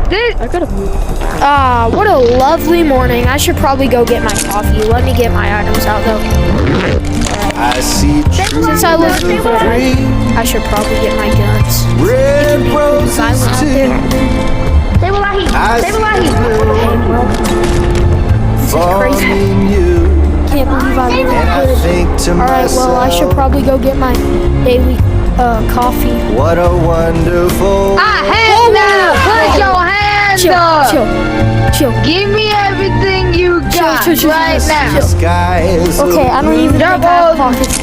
I gotta move. What a lovely morning. I should probably go get my coffee. Let me get my items out though. I see Since I live in the I should probably get my guns. red roses Violent out too. there. Stay Wallahi. I Stay see Wallahi. Hey, bro. This is crazy. forming you, Can't believe I'm in and I the hood. think to Alright, well, I should myself, probably go get my daily coffee. what a wonderful Hands up! Put your hands Chill, up! chill. Give me everything you got chill, right now. chill. skies of Okay, I don't even think I have Double. pockets.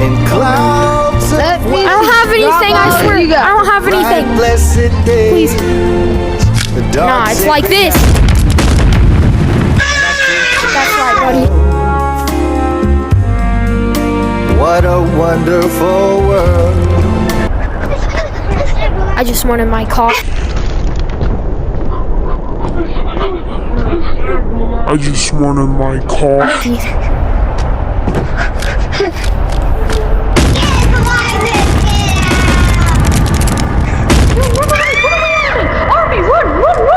and clouds of Let me I don't have anything, I swear. You got. I don't have bright, anything. blessed days. Please. The dark Nah, it's like sacred this. That's right, buddy. What a wonderful world. I just wanted my coffee. I just wanted my coffee.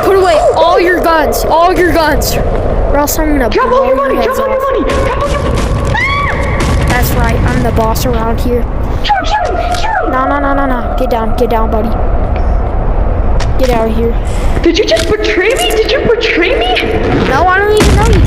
Put away all your guns, or else I'm gonna blow your heads off. That's right, I'm the boss around here. No. Get down, buddy. Get out of here. Did you just betray me? Did you betray me? No, I don't even know you.